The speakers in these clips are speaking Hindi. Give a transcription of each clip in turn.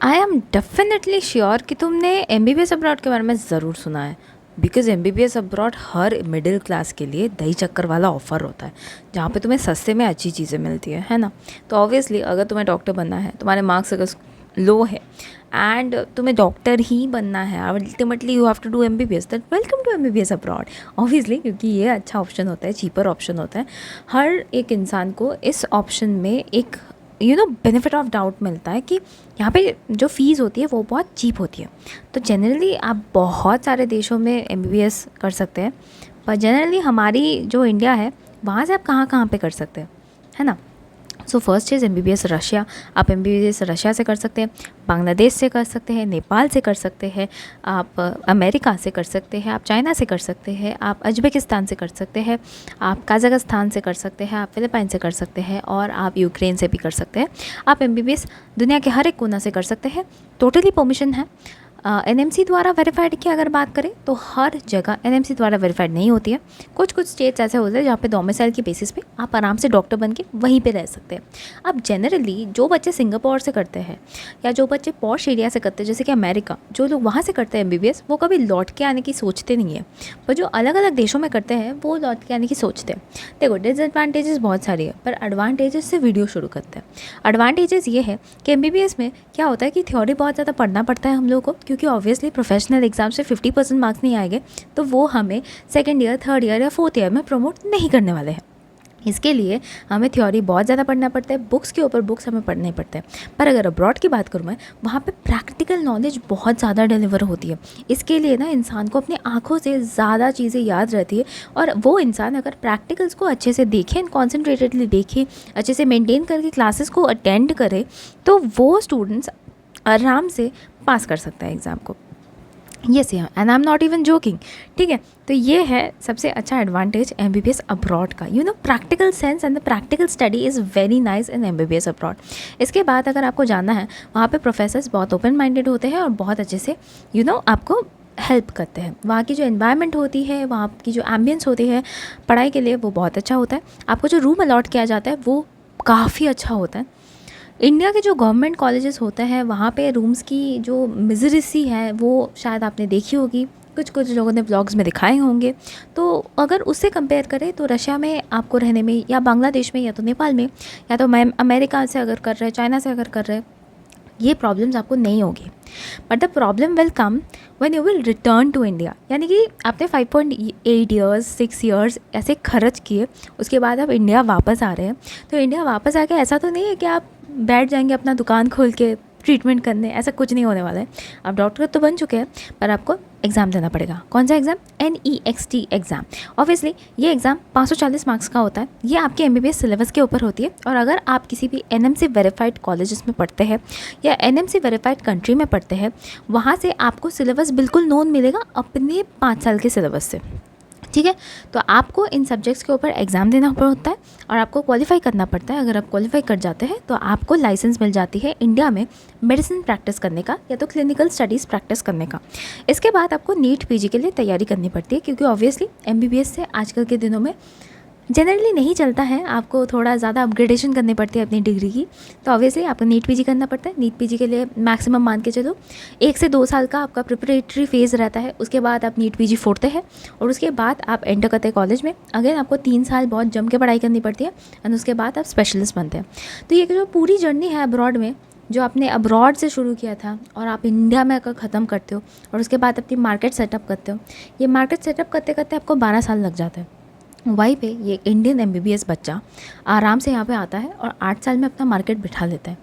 आई एम डेफिनेटली श्योर कि तुमने एमबीबीएस अब्रॉड के बारे में ज़रूर सुना है। Because MBBS abroad her middle class के लिए दही चक्कर वाला ऑफ़र होता है, जहाँ पे तुम्हें सस्ते में अच्छी चीज़ें मिलती है ना। तो ऑब्वियसली अगर तुम्हें डॉक्टर बनना है, तुम्हारे मार्क्स अगर लो है एंड तुम्हें डॉक्टर ही बनना है, ultimately you have to do MBBS, that welcome to MBBS abroad. Obviously क्योंकि ये अच्छा ऑप्शन होता है, चीपर ऑप्शन होता है। हर एक इंसान को इस ऑप्शन में एक बेनिफिट ऑफ डाउट मिलता है कि यहाँ पे जो फ़ीस होती है वो बहुत चीप होती है। तो जनरली आप बहुत सारे देशों में एमबीबीएस कर सकते हैं, पर जनरली हमारी जो इंडिया है वहाँ से आप कहाँ कहाँ पे कर सकते हैं, है ना। So first is MBBS Russia. आप एमबीबीएस रशिया से कर सकते हैं, बांग्लादेश से कर सकते हैं, नेपाल से कर सकते हैं, आप अमेरिका से कर सकते हैं, आप चाइना से कर सकते हैं, आप अजबेकिस्तान से कर सकते हैं, आप कजाकिस्तान से कर सकते हैं, आप फिलीपाइन से कर सकते हैं, और आप यूक्रेन से भी कर सकते हैं। आप एमबीबीएस दुनिया के हर एक कोना से कर सकते हैं, टोटली परमिशन है। एनएमसी द्वारा वेरीफाइड की अगर बात करें तो हर जगह एनएमसी द्वारा वेरीफाइड नहीं होती है। कुछ कुछ स्टेट्स ऐसे होते हैं जहाँ पे डोमिसाइल की बेसिस पे आप आराम से डॉक्टर बन के वहीं पे रह सकते हैं। अब जनरली जो बच्चे सिंगापुर से करते हैं या जो बच्चे पॉश एरिया से करते हैं, जैसे कि अमेरिका, जो लोग वहाँ से करते हैं एमबीबीएस, वो कभी लौट के आने की सोचते नहीं है। पर जो अलग अलग देशों में करते हैं वो लौट के आने की सोचते हैं। देखो, डिसएडवांटेजेस बहुत सारी है, पर एडवांटेजेस से वीडियो शुरू करते हैं। एडवांटेजेस ये है कि एमबीबीएस में क्या होता है कि थ्योरी बहुत ज़्यादा पढ़ना पड़ता है हम लोगों को, क्योंकि ऑब्वियसली प्रोफेशनल एग्जाम से 50% मार्क्स नहीं आएंगे, तो वो हमें सेकेंड ईयर, थर्ड ईयर या फोर्थ ईयर में प्रमोट नहीं करने वाले हैं। इसके लिए हमें थ्योरी बहुत ज़्यादा पढ़ना पड़ता है, बुक्स के ऊपर बुक्स हमें पढ़ने पड़ते हैं। पर अगर अब्रॉड की बात करूँ मैं, वहाँ पे प्रैक्टिकल नॉलेज बहुत ज़्यादा डिलीवर होती है। इसके लिए ना इंसान को अपनी आँखों से ज़्यादा चीज़ें याद रहती है, और वो इंसान अगर प्रैक्टिकल्स को अच्छे से देखे, कॉन्सेंट्रेटेडली देखे, अच्छे से मेंटेन करके क्लासेस को अटेंड करे, तो वो स्टूडेंट्स आराम से पास कर सकता है एग्ज़ाम को। येस या and I am not even joking, ठीक है। तो ये है सबसे अच्छा एडवांटेज एमबीबीएस अब्रॉड का। Practical sense and the practical study is very nice in MBBS abroad. इसके बाद अगर आपको जानना है, वहाँ पे प्रोफेसर्स बहुत ओपन माइंडेड होते हैं और बहुत अच्छे से आपको हेल्प करते हैं। वहाँ की जो एनवायरनमेंट होती है, वहाँ की जो एम्बियंस होती है पढ़ाई के लिए, वो बहुत अच्छा होता है। आपको जो रूम अलॉट किया जाता है वो काफ़ी अच्छा होता है। इंडिया के जो गवर्नमेंट कॉलेजेस होते हैं वहाँ पे रूम्स की जो मिजरेसी है वो शायद आपने देखी होगी, कुछ कुछ लोगों ने ब्लॉग्स में दिखाए होंगे। तो अगर उससे कंपेयर करें तो रशिया में आपको रहने में, या बांग्लादेश में, या तो नेपाल में, या तो अमेरिका से अगर कर रहे हैं, चाइना से अगर कर रहे हैं, ये प्रॉब्लम्स आपको नहीं होगी। But the problem will come when you will return to India. यानी कि आपने 5.8 ईयर्स, 6 ईयर्स ऐसे खर्च किए, उसके बाद आप इंडिया वापस आ रहे हैं। तो इंडिया वापस आके ऐसा तो नहीं है कि आप बैठ जाएंगे अपना दुकान खोल के ट्रीटमेंट करने, ऐसा कुछ नहीं होने वाला है। आप डॉक्टर तो बन चुके हैं, पर आपको एग्ज़ाम देना पड़ेगा। कौन सा एग्ज़ाम? NEXT exam. ऑब्वियसली ये एग्ज़ाम 540 मार्क्स का होता है। ये आपके एमबीबीएस सिलेबस के ऊपर होती है, और अगर आप किसी भी NMC वेरीफाइड कॉलेजेस में पढ़ते हैं या NMC वेरीफाइड कंट्री में पढ़ते हैं, वहाँ से आपको सिलेबस बिल्कुल नोन मिलेगा अपने 5 साल के सिलेबस से, ठीक है। तो आपको इन सब्जेक्ट्स के ऊपर एग्ज़ाम देना पड़ता है और आपको क्वालिफाई करना पड़ता है। अगर आप क्वालिफाई कर जाते हैं तो आपको लाइसेंस मिल जाती है इंडिया में मेडिसिन प्रैक्टिस करने का, या तो क्लिनिकल स्टडीज़ प्रैक्टिस करने का। इसके बाद आपको नीट PG के लिए तैयारी करनी पड़ती है, क्योंकि ऑब्वियसली MBBS से आजकल के दिनों में जनरली नहीं चलता है, आपको थोड़ा ज़्यादा अपग्रेडेशन करनी पड़ती है अपनी डिग्री की। तो ऑब्वियसली आपको नीट PG करना पड़ता है। नीट PG के लिए मैक्सिमम मान के चलो 1 से 2 साल का आपका प्रिपरेटरी फेज़ रहता है। उसके बाद आप नीट PG फोड़ते हैं और उसके बाद आप एंटर करते हैं कॉलेज में। अगेन आपको 3 साल बहुत जम के पढ़ाई करनी पड़ती है, एंड उसके बाद आप स्पेशलिस्ट बनते हैं। तो ये जो पूरी जर्नी है अब्रॉड में, जो आपने अब्रॉड से शुरू किया था और आप इंडिया में आकर ख़त्म करते हो, और उसके बाद अपनी मार्केट सेटअप करते हो, ये मार्केट सेटअप करते करते आपको 12 साल लग जाते हैं। वहीं पे ये इंडियन MBBS बच्चा आराम से यहाँ पे आता है और 8 साल में अपना मार्केट बिठा लेता है।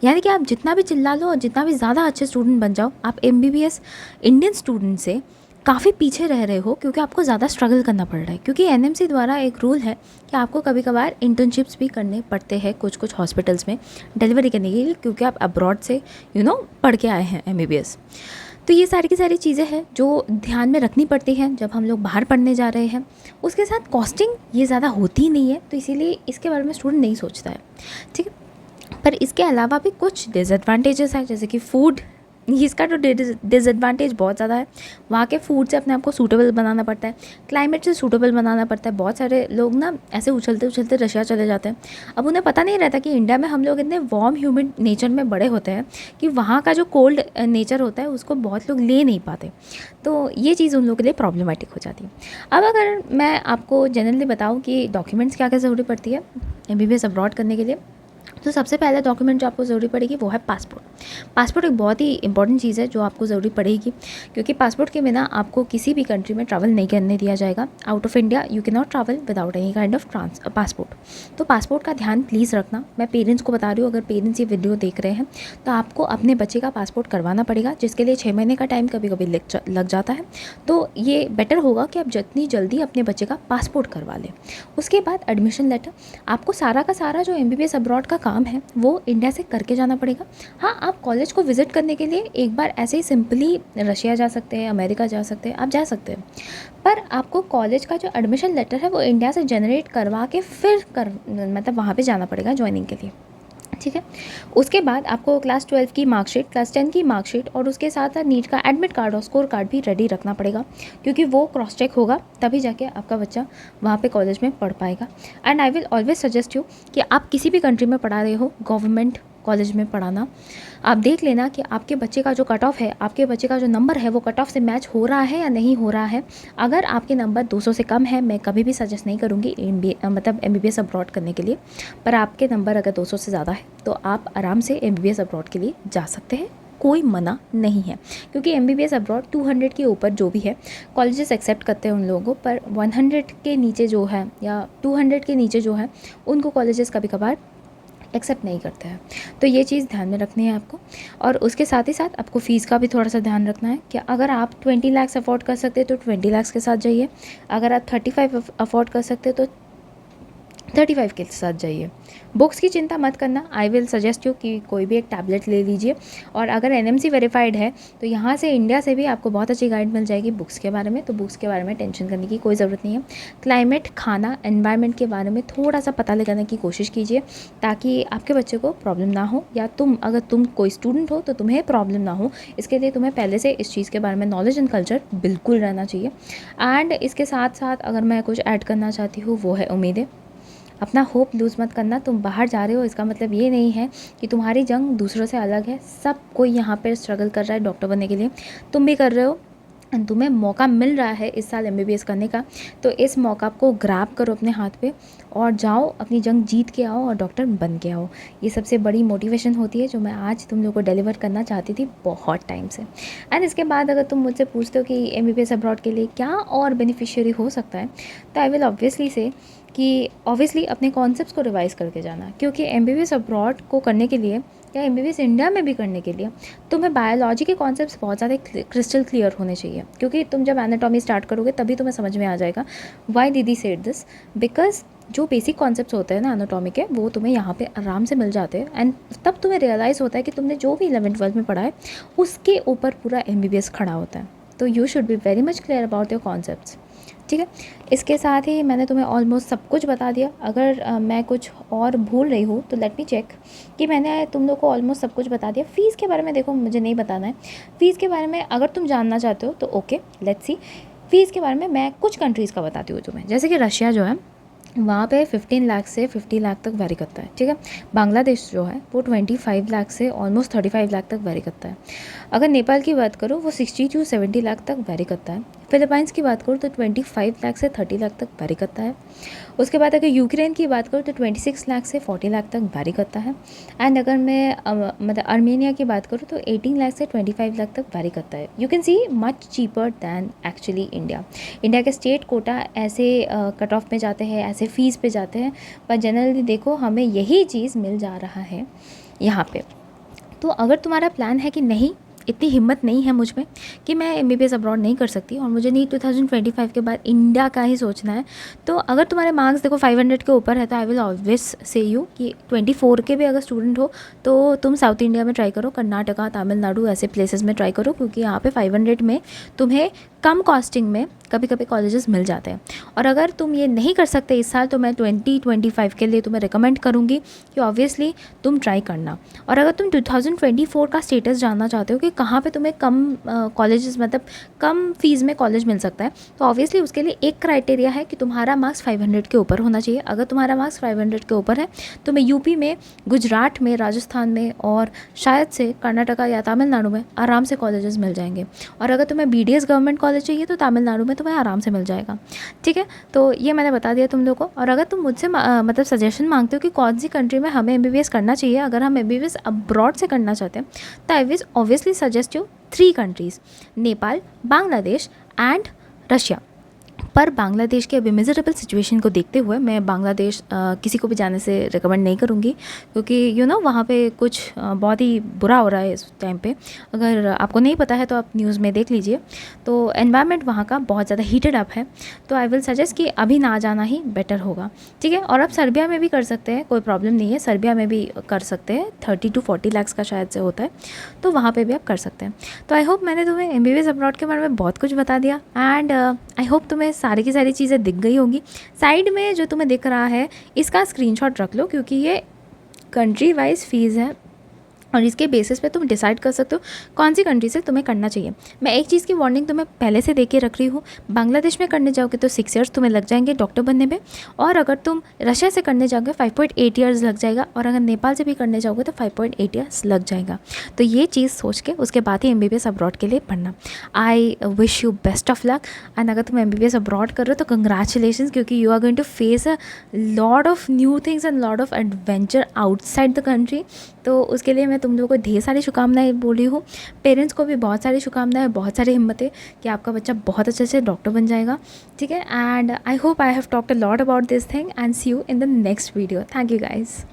यानी कि आप जितना भी चिल्ला लो और जितना भी ज़्यादा अच्छे स्टूडेंट बन जाओ, आप MBBS इंडियन स्टूडेंट से काफ़ी पीछे रह रहे हो, क्योंकि आपको ज़्यादा स्ट्रगल करना पड़ रहा है। क्योंकि NMC द्वारा एक रूल है कि आपको कभी कभार इंटर्नशिप्स भी करने पड़ते हैं कुछ कुछ हॉस्पिटल्स में डिलीवरी करने के लिए, क्योंकि आप अब्रॉड से पढ़ के आए हैं MBBS। तो ये सारी की सारी चीज़ें हैं जो ध्यान में रखनी पड़ती हैं जब हम लोग बाहर पढ़ने जा रहे हैं। उसके साथ कॉस्टिंग ये ज़्यादा होती नहीं है, तो इसीलिए इसके बारे में स्टूडेंट नहीं सोचता है, ठीक है। पर इसके अलावा भी कुछ डिसएडवांटेजेस हैं, जैसे कि फूड इसका तो डिसएडवांटेज बहुत ज़्यादा है। वहाँ के फूड से अपने आप को सूटेबल बनाना पड़ता है, क्लाइमेट से सूटेबल बनाना पड़ता है। बहुत सारे लोग ना ऐसे उछलते उछलते रशिया चले जाते हैं। अब उन्हें पता नहीं रहता कि इंडिया में हम लोग इतने वार्म ह्यूमिड नेचर में बड़े होते हैं कि वहाँ का जो कोल्ड नेचर होता है उसको बहुत लोग ले नहीं पाते। तो ये चीज़ उन लोगों के लिए प्रॉब्लमेटिक हो जाती है। अब अगर मैं आपको जनरली बताऊँ कि डॉक्यूमेंट्स क्या क्या ज़रूरी पड़ती है MBBS अब्रॉड करने के लिए, तो सबसे पहला डॉक्यूमेंट जो आपको ज़रूरी पड़ेगी वो है पासपोर्ट। पासपोर्ट एक बहुत ही इंपॉर्टेंट चीज़ है जो आपको ज़रूरी पड़ेगी, क्योंकि पासपोर्ट के बिना आपको किसी भी कंट्री में ट्रैवल नहीं करने दिया जाएगा। Out of India you can not travel without any kind of passport. तो पासपोर्ट का ध्यान प्लीज़ रखना। मैं पेरेंट्स को बता रही हूँ, अगर पेरेंट्स ये वीडियो देख रहे हैं तो आपको अपने बच्चे का पासपोर्ट करवाना पड़ेगा, जिसके लिए 6 महीने का टाइम कभी कभी लग जाता है। तो ये बेटर होगा कि आप जितनी जल्दी अपने बच्चे का पासपोर्ट करवा लें। उसके बाद एडमिशन लेटर, आपको सारा का सारा जो MBBS अब्रॉड का काम है वो इंडिया से करके जाना पड़ेगा। हाँ, आप कॉलेज को विज़िट करने के लिए एक बार ऐसे ही सिंपली रशिया जा सकते हैं, अमेरिका जा सकते हैं, आप जा सकते हैं, पर आपको कॉलेज का जो एडमिशन लेटर है वो इंडिया से जनरेट करवा के फिर मतलब वहाँ पे जाना पड़ेगा ज्वाइनिंग के लिए, ठीक है। उसके बाद आपको क्लास 12 की मार्कशीट, क्लास 10 की मार्कशीट और उसके साथ साथ नीट का एडमिट कार्ड और स्कोर कार्ड भी रेडी रखना पड़ेगा, क्योंकि वो क्रॉस चेक होगा तभी जाके आपका बच्चा वहाँ पे कॉलेज में पढ़ पाएगा। And I will always suggest you कि आप किसी भी कंट्री में पढ़ा रहे हो, गवर्नमेंट कॉलेज में पढ़ाना, आप देख लेना कि आपके बच्चे का जो कट ऑफ है, आपके बच्चे का जो नंबर है वो कट ऑफ से मैच हो रहा है या नहीं हो रहा है। अगर आपके नंबर 200 से कम है, मैं कभी भी सजेस्ट नहीं करूँगी मतलब MBBS अब्रॉड करने के लिए, पर आपके नंबर अगर 200 से ज़्यादा है तो आप आराम से MBBS अब्रॉड के लिए जा सकते हैं, कोई मना नहीं है। क्योंकि MBBS अब्रॉड 200 के ऊपर जो भी है कॉलेजेस एक्सेप्ट करते हैं उन लोगों को, पर 100 के नीचे जो है या 200 के नीचे जो है उनको कॉलेजेस कभी कभार एक्सेप्ट नहीं करते हैं। तो ये चीज़ ध्यान में रखनी है आपको। और उसके साथ ही साथ आपको फ़ीस का भी थोड़ा सा ध्यान रखना है कि अगर आप 20 लाख अफोर्ड कर सकते हैं तो 20 लाख के साथ जाइए, अगर आप 35 अफोर्ड कर सकते हैं तो 35 के साथ जाइए। बुक्स की चिंता मत करना, आई विल सजेस्ट यू कि कोई भी एक टैबलेट ले लीजिए, और अगर NMC वेरीफाइड है तो यहाँ से इंडिया से भी आपको बहुत अच्छी गाइड मिल जाएगी बुक्स के बारे में, तो बुक्स के बारे में टेंशन करने की कोई ज़रूरत नहीं है। क्लाइमेट, खाना, एनवायरनमेंट के बारे में थोड़ा सा पता लगाने की कोशिश कीजिए ताकि आपके बच्चे को प्रॉब्लम ना हो, या अगर तुम कोई स्टूडेंट हो तो तुम्हें प्रॉब्लम ना हो। इसके लिए तुम्हें पहले से इस चीज़ के बारे में नॉलेज एंड कल्चर बिल्कुल रहना चाहिए। एंड इसके साथ साथ अगर मैं कुछ ऐड करना चाहती हूँ वो है उम्मीदें। अपना होप लूज़ मत करना। तुम बाहर जा रहे हो इसका मतलब ये नहीं है कि तुम्हारी जंग दूसरों से अलग है। सब कोई यहाँ पर स्ट्रगल कर रहा है डॉक्टर बनने के लिए, तुम भी कर रहे हो, तुम्हें मौका मिल रहा है इस साल MBBS करने का, तो इस मौका को ग्रैब करो अपने हाथ पे और जाओ, अपनी जंग जीत के आओ और डॉक्टर बन के आओ। ये सबसे बड़ी मोटिवेशन होती है जो मैं आज तुम लोगों को डिलीवर करना चाहती थी बहुत टाइम से। एंड इसके बाद अगर तुम मुझसे पूछते हो कि MBBS अब्रॉड के लिए क्या और बेनिफिशियरी हो सकता है, तो आई विल ऑब्वियसली से कि ऑब्वियसली अपने कॉन्सेप्ट्स को रिवाइज़ करके जाना, क्योंकि MBBS अब्रॉड को करने के लिए या MBBS इंडिया में भी करने के लिए तुम्हें बायोलॉजी के कॉन्सेप्ट्स बहुत ज़्यादा क्रिस्टल क्लियर होने चाहिए। क्योंकि तुम जब एनाटॉमी स्टार्ट करोगे तभी तुम्हें समझ में आ जाएगा व्हाई दीदी सेड दिस, बिकॉज जो बेसिक कॉन्सेप्ट्स होते हैं ना एनाटॉमी के, वो तुम्हें यहाँ पे आराम से मिल जाते हैं। एंड तब तुम्हें रियलाइज़ होता है कि तुमने जो भी 11th-12th में पढ़ा है उसके ऊपर पूरा MBBS खड़ा होता है। तो you should be very much clear about your concepts, ठीक है। इसके साथ ही मैंने तुम्हें ऑलमोस्ट सब कुछ बता दिया। अगर मैं कुछ और भूल रही हूँ तो लेट मी चेक कि मैंने तुम लोग को ऑलमोस्ट सब कुछ बता दिया। फ़ीस के बारे में देखो मुझे नहीं बताना है, फ़ीस के बारे में अगर तुम जानना चाहते हो तो ओके लेट्स सी। फ़ीस के बारे में मैं कुछ कंट्रीज़ का बताती हूँ तुम्हें, जैसे कि रशिया जो है वहाँ पे 15 लाख से 50 लाख तक वेरी करता है, ठीक है। बांग्लादेश जो है वो 25 लाख से ऑलमोस्ट 35 लाख तक वेरी करता है। अगर नेपाल की बात करो वो 60 to 70 लाख तक वेरी करता है। फिलीपाइंस की बात करूँ तो 25 लाख से 30 लाख तक वेरी करता है। उसके बाद अगर यूक्रेन की बात करूँ तो 26 लाख से 40 लाख तक वेरी करता है। एंड अगर मैं मतलब आर्मेनिया की बात करूँ तो 18 लाख से 25 लाख तक वेरी करता है। You can see much cheaper then actually India. India के स्टेट कोटा ऐसे कट ऑफ में जाते हैं, ऐसे फ़ीस पे जाते हैं, पर जनरली देखो हमें यही चीज़ मिल जा रहा है यहाँ पे। तो अगर तुम्हारा प्लान है कि नहीं, इतनी हिम्मत नहीं है मुझ में कि मैं MBBS अब्रॉड नहीं कर सकती और मुझे नहीं 2025 के बाद इंडिया का ही सोचना है, तो अगर तुम्हारे मार्क्स देखो 500 के ऊपर है तो I will always say you कि 24 के भी अगर स्टूडेंट हो तो तुम साउथ इंडिया में ट्राई करो, कर्नाटका, तमिलनाडु ऐसे प्लेसेस में ट्राई करो, क्योंकि यहाँ पे 500 में तुम्हें कम कॉस्टिंग में कभी कभी कॉलेजेस मिल जाते हैं। और अगर तुम ये नहीं कर सकते इस साल तो मैं 2025 के लिए तुम्हें रिकमेंड करूँगी कि ऑब्वियसली तुम ट्राई करना। और अगर तुम 2024 का स्टेटस जानना चाहते हो कि कहाँ पे तुम्हें कम कॉलेजेस मतलब कम फीस में कॉलेज मिल सकता है, तो ऑब्वियसली उसके लिए एक क्राइटेरिया है कि तुम्हारा मार्क्स 500 के ऊपर होना चाहिए। अगर तुम्हारा मार्क्स 500 के ऊपर है तो मैं यूपी में, गुजरात में, राजस्थान में और शायद से कर्नाटका या तमिलनाडु में आराम से कॉलेजेस मिल जाएंगे। और अगर तुम्हें BDS गवर्नमेंट कॉलेज चाहिए तो तमिलनाडु में तुम्हें आराम से मिल जाएगा। ठीक है, तो ये मैंने बता दिया तुम लोग को। और अगर तुम मुझसे मतलब सजेशन मांगते हो कि कौन सी कंट्री में हमें MBBS करना चाहिए, अगर हम MBBS अब्रॉड से करना चाहते हैं, तो I will obviously suggest you 3 countries, Nepal, Bangladesh and Russia. पर बांग्लादेश के अभी मिजरेबल सिचुएशन को देखते हुए मैं बांग्लादेश किसी को भी जाने से रिकमेंड नहीं करूँगी, क्योंकि वहाँ पे कुछ बहुत ही बुरा हो रहा है इस टाइम पे। अगर आपको नहीं पता है तो आप न्यूज़ में देख लीजिए। तो एनवायरनमेंट वहाँ का बहुत ज़्यादा हीटेड अप है, तो आई विल सजेस्ट कि अभी ना जाना ही बेटर होगा। ठीक है, और आप सर्बिया में भी कर सकते हैं, कोई प्रॉब्लम नहीं है, सर्बिया में भी कर सकते हैं, 30 to 40 लाख का शायद से होता है, तो वहाँ पर भी आप कर सकते हैं। तो आई होप मैंने तुम्हें MBBS अब्रॉड के बारे में बहुत कुछ बता दिया, एंड आई होप तुम्हें सारी की सारी चीज़ें दिख गई होंगी। साइड में जो तुम्हें दिख रहा है इसका स्क्रीनशॉट रख लो, क्योंकि ये कंट्री वाइज फीस है और इसके बेसिस पे तुम डिसाइड कर सकते हो कौन सी कंट्री से तुम्हें करना चाहिए। मैं एक चीज़ की वार्निंग तुम्हें पहले से दे के रख रही हूँ, बांग्लादेश में करने जाओगे तो 6 ईयर्स तुम्हें लग जाएंगे डॉक्टर बनने में, और अगर तुम रशिया से करने जाओगे 5.8 ईयर्स लग जाएगा, और अगर नेपाल से भी करने जाओगे तो 5.8 ईयर्स लग जाएगा। तो ये चीज़ सोच के उसके बाद ही MBBS अब्रॉड के लिए पढ़ना। I wish you best of luck, and अगर तुम MBBS अब्रॉड कर रहे हो तो कंग्रेचुलेशन, क्योंकि you are going to face a lot of new things and lot of adventure outside the country. तो उसके लिए मैं तुम लोगों को ढेर सारी शुभकामनाएं बोली हूँ। पेरेंट्स को भी बहुत सारी शुभकामनाएं, बहुत सारी हिम्मतें कि आपका बच्चा बहुत अच्छे से डॉक्टर बन जाएगा। ठीक है, and I hope I have talked a lot about this thing, and see you in the next video. Thank you guys.